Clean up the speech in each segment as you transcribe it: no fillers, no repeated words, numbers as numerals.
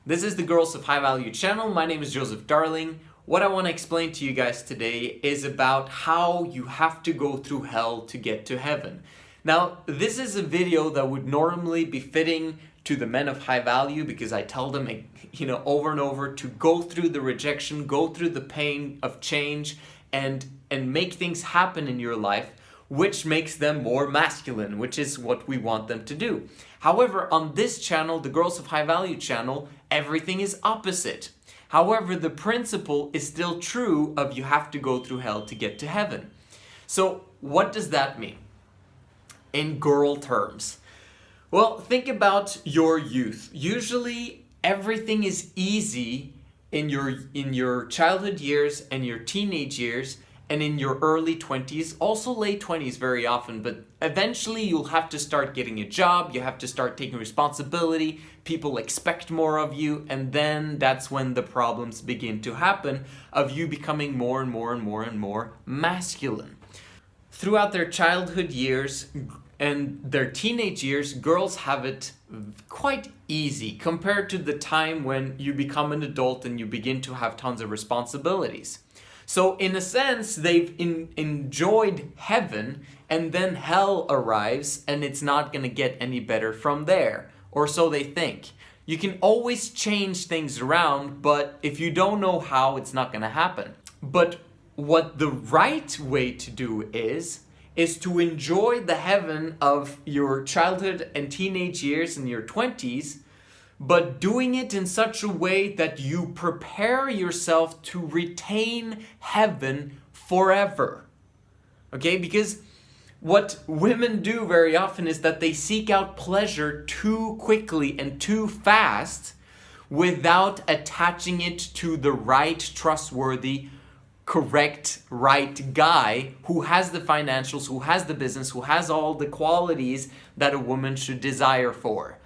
This is the Girls of High Value channel. My name is Joseph Darling. What I want to explain to you guys today is about how you have to go through hell to get to heaven. Now, this is a video that would normally be fitting to the men of high value because I tell them, over and over to go through the rejection, go through the pain of change and make things happen in your life, which makes them more masculine, which is what we want them to do. However, on this channel, the Girls of High Value channel, everything is opposite. However, the principle is still true of you have to go through hell to get to heaven. So what does that mean in girl terms? Well, think about your youth. Usually everything is easy in your childhood years and your teenage years and in your early 20s, also late 20s very often, but eventually you'll have to start getting a job, you have to start taking responsibility, people expect more of you, and then that's when the problems begin to happen of you becoming more and more masculine. Throughout their childhood years and their teenage years, girls have it quite easy compared to the time when you become an adult and you begin to have tons of responsibilities. So in a sense, they've enjoyed heaven, and then hell arrives and it's not going to get any better from there, or so they think. You can always change things around, but if you don't know how, it's not going to happen. But what the right way to do is to enjoy the heaven of your childhood and teenage years and your 20s, but doing it in such a way that you prepare yourself to retain heaven forever. Okay? Because what women do very often is that they seek out pleasure too quickly and too fast without attaching it to the right, trustworthy, correct, right guy who has the financials, who has the business, who has all the qualities that a woman should desire for.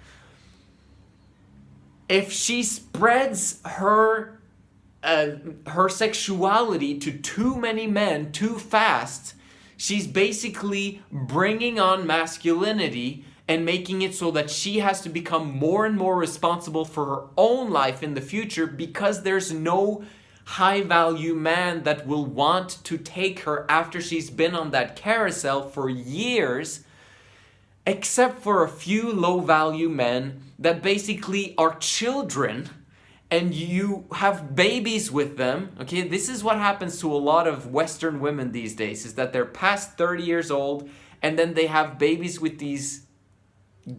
If she spreads her sexuality to too many men too fast, she's basically bringing on masculinity and making it so that she has to become more and more responsible for her own life in the future because there's no high value man that will want to take her after she's been on that carousel for years, except for a few low value men that basically are children and you have babies with them. Okay, this is what happens to a lot of Western women these days, is that they're past 30 years old and then they have babies with these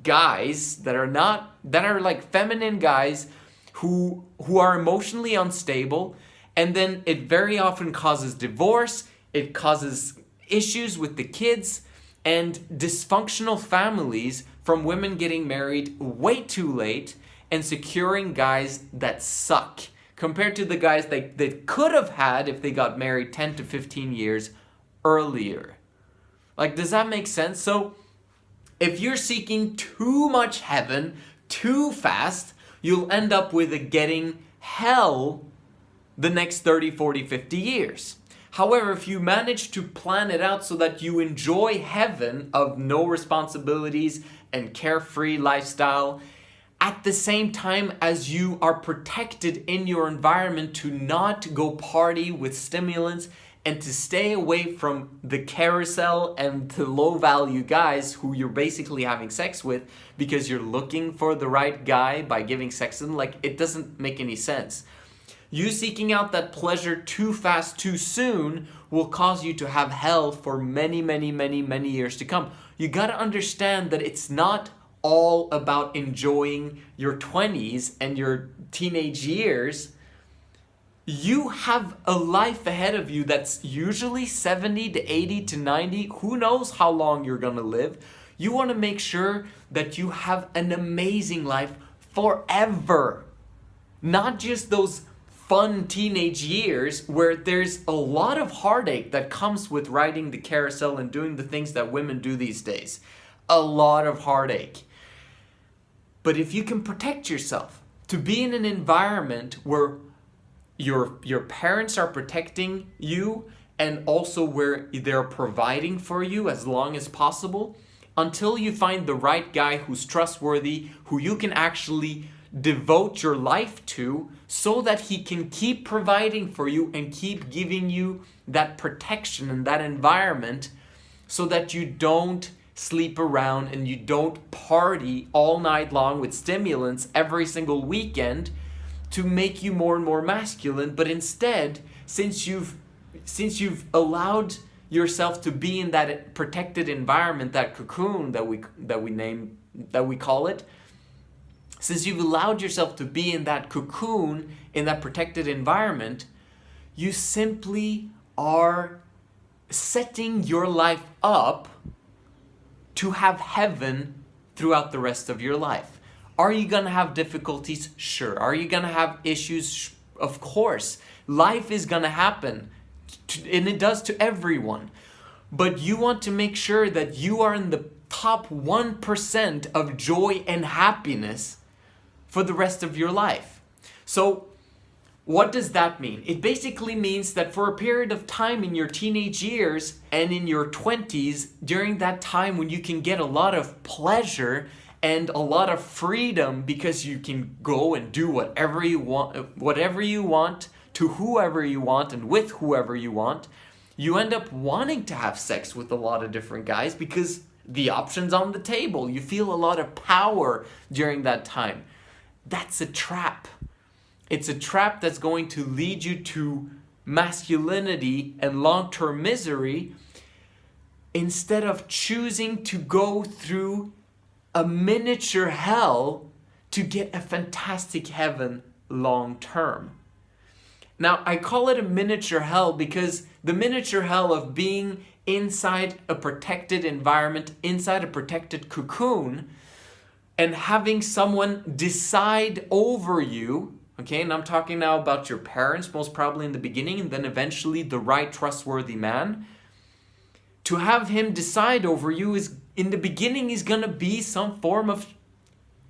guys that are like feminine guys who are emotionally unstable, and then it very often causes divorce, it causes issues with the kids, and dysfunctional families from women getting married way too late and securing guys that suck compared to the guys they could have had if they got married 10 to 15 years earlier. Like, does that make sense? So if you're seeking too much heaven too fast, you'll end up with getting hell the next 30, 40, 50 years. However, if you manage to plan it out so that you enjoy heaven of no responsibilities and carefree lifestyle, at the same time as you are protected in your environment to not go party with stimulants and to stay away from the carousel and the low value guys who you're basically having sex with because you're looking for the right guy by giving sex to them, like, it doesn't make any sense. You seeking out that pleasure too fast, too soon will cause you to have hell for many years to come. You gotta understand that it's not all about enjoying your 20s and your teenage years. You have a life ahead of you that's usually 70 to 80 to 90. Who knows how long you're gonna live? You wanna make sure that you have an amazing life forever. Not just those fun teenage years where there's a lot of heartache that comes with riding the carousel and doing the things that women do these days. A lot of heartache. But if you can protect yourself to be in an environment where your parents are protecting you and also where they're providing for you as long as possible, until you find the right guy who's trustworthy, who you can actually devote your life to, so that he can keep providing for you and keep giving you that protection and that environment, so that you don't sleep around and you don't party all night long with stimulants every single weekend to make you more and more masculine. But instead, since you've allowed yourself to be in that protected environment, that cocoon that we call it, since you've allowed yourself to be in that cocoon, in that protected environment, you simply are setting your life up to have heaven throughout the rest of your life. Are you gonna have difficulties? Sure. Are you gonna have issues? Of course. Life is gonna happen, and it does to everyone. But you want to make sure that you are in the top 1% of joy and happiness for the rest of your life. So what does that mean? It basically means that for a period of time in your teenage years and in your 20s, during that time when you can get a lot of pleasure and a lot of freedom, because you can go and do whatever you want to whoever you want and with whoever you want, you end up wanting to have sex with a lot of different guys because the option's on the table. You feel a lot of power during that time. That's a trap. It's a trap that's going to lead you to masculinity and long-term misery, instead of choosing to go through a miniature hell to get a fantastic heaven long-term. Now, I call it a miniature hell because the miniature hell of being inside a protected environment, inside a protected cocoon, and having someone decide over you. Okay, and I'm talking now about your parents, most probably in the beginning, and then eventually the right trustworthy man. To have him decide over you is, in the beginning, is gonna be some form of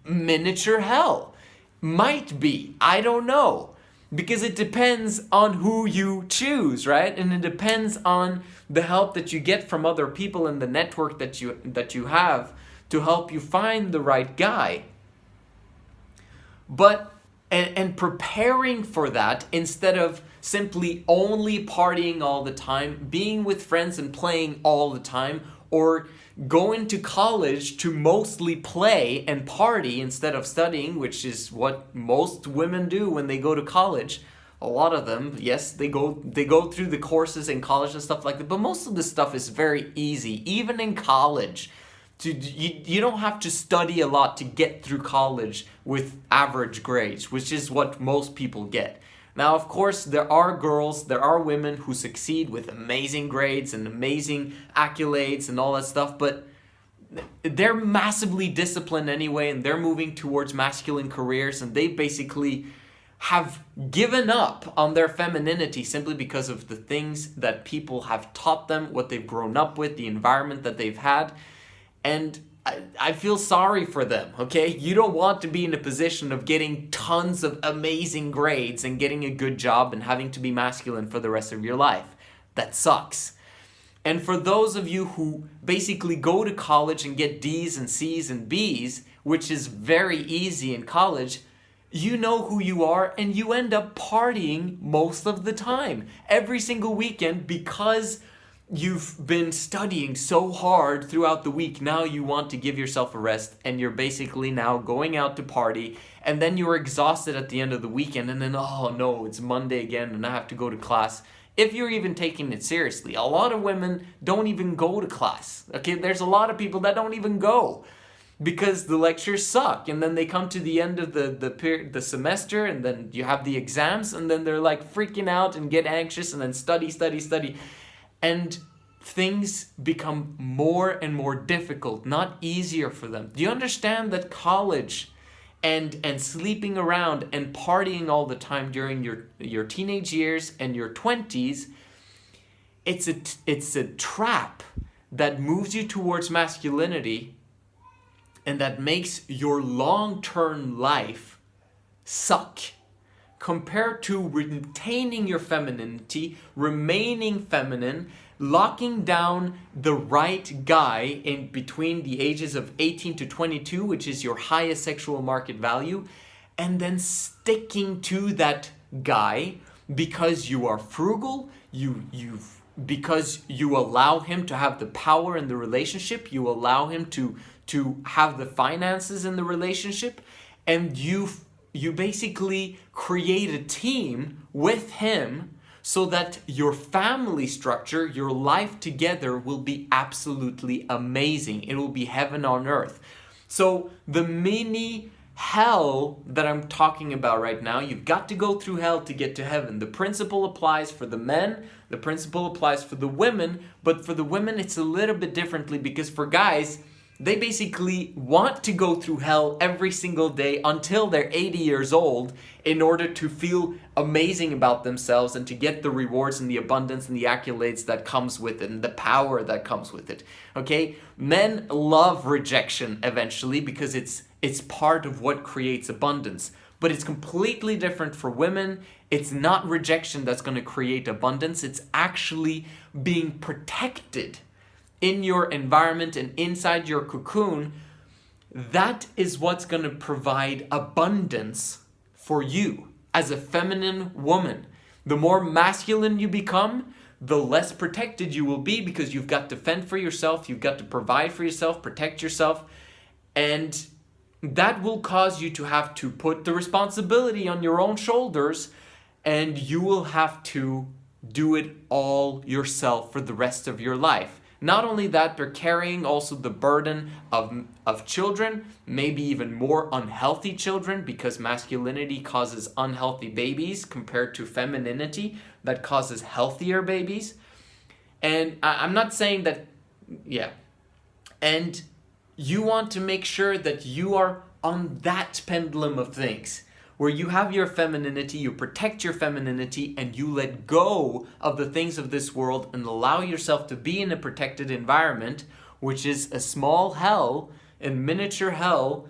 miniature hell. Might be, I don't know. Because it depends on who you choose, right? And it depends on the help that you get from other people in the network that you have to help you find the right guy. But and preparing for that, instead of simply only partying all the time, being with friends and playing all the time, or going to college to mostly play and party instead of studying, which is what most women do when they go to college. A lot of them, yes, they go through the courses in college and stuff like that, but most of the stuff is very easy, even in college. You don't have to study a lot to get through college with average grades, which is what most people get. Now, of course, there are women who succeed with amazing grades and amazing accolades and all that stuff, but they're massively disciplined anyway, and they're moving towards masculine careers, and they basically have given up on their femininity simply because of the things that people have taught them, what they've grown up with, the environment that they've had. And I feel sorry for them, okay? You don't want to be in a position of getting tons of amazing grades and getting a good job and having to be masculine for the rest of your life. That sucks. And for those of you who basically go to college and get D's and C's and B's, which is very easy in college, you know who you are, and you end up partying most of the time, every single weekend, because you've been studying so hard throughout the week. Now you want to give yourself a rest, and you're basically now going out to party, and then you're exhausted at the end of the weekend, and then, oh no, it's Monday again and I have to go to class. If you're even taking it seriously, a lot of women don't even go to class. Okay, there's a lot of people that don't even go because the lectures suck, and then they come to the end of the semester, and then you have the exams, and then they're like freaking out and get anxious, and then study. And things become more and more difficult, not easier for them. Do you understand that college and sleeping around and partying all the time during your teenage years and your 20s, it's a trap that moves you towards masculinity and that makes your long-term life suck, compared to retaining your femininity, remaining feminine, locking down the right guy in between the ages of 18 to 22, which is your highest sexual market value, and then sticking to that guy because you are frugal, because you allow him to have the power in the relationship, you allow him to have the finances in the relationship, and you basically create a team with him so that your family structure, your life together will be absolutely amazing. It will be heaven on earth. So the mini hell that I'm talking about right now, you've got to go through hell to get to heaven. The principle applies for the men, the principle applies for the women, but for the women it's a little bit differently, because for guys, they basically want to go through hell every single day until they're 80 years old in order to feel amazing about themselves and to get the rewards and the abundance and the accolades that comes with it and the power that comes with it. Okay? Men love rejection eventually because it's part of what creates abundance. But it's completely different for women. It's not rejection that's going to create abundance. It's actually being protected in your environment and inside your cocoon. That is what's going to provide abundance for you as a feminine woman. The more masculine you become, the less protected you will be, because you've got to fend for yourself, you've got to provide for yourself, protect yourself, and that will cause you to have to put the responsibility on your own shoulders, and you will have to do it all yourself for the rest of your life. Not only that, they're carrying also the burden of children, maybe even more unhealthy children, because masculinity causes unhealthy babies compared to femininity that causes healthier babies. And I'm not saying that, yeah. And you want to make sure that you are on that pendulum of things, where you have your femininity, you protect your femininity, and you let go of the things of this world and allow yourself to be in a protected environment, which is a small hell, a miniature hell,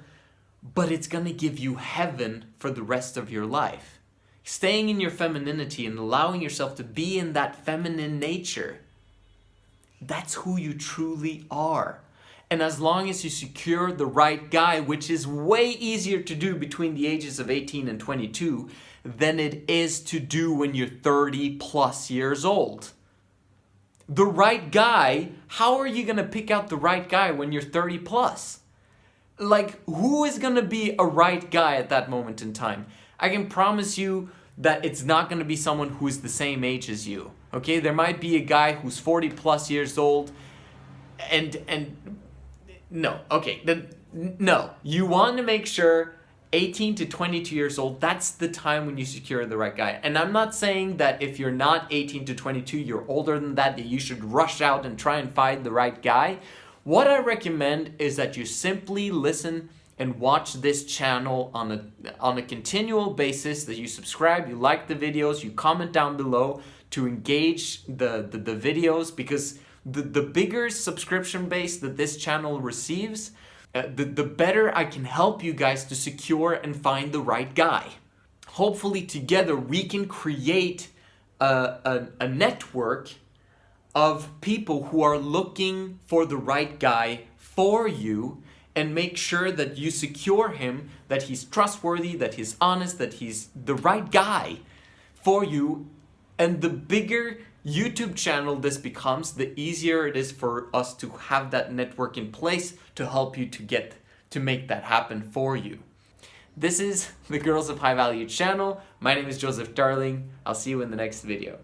but it's going to give you heaven for the rest of your life. Staying in your femininity and allowing yourself to be in that feminine nature, that's who you truly are. And as long as you secure the right guy, which is way easier to do between the ages of 18 and 22 than it is to do when you're 30 plus years old. The right guy, how are you going to pick out the right guy when you're 30 plus? Like, who is going to be a right guy at that moment in time? I can promise you that it's not going to be someone who is the same age as you. Okay, there might be a guy who's 40 plus years old and no, okay, no. You want to make sure 18 to 22 years old, that's the time when you secure the right guy. And I'm not saying that if you're not 18 to 22, you're older than that you should rush out and try and find the right guy. What I recommend is that you simply listen and watch this channel on a continual basis, that you subscribe, you like the videos, you comment down below to engage the videos, because the bigger subscription base that this channel receives, the better I can help you guys to secure and find the right guy. Hopefully together we can create a network of people who are looking for the right guy for you, and make sure that you secure him, that he's trustworthy, that he's honest, that he's the right guy for you. And the bigger YouTube channel this becomes, the easier it is for us to have that network in place to help you to make that happen for you. This is the Girls of High Value channel. My name is Joseph Darling. I'll see you in the next video.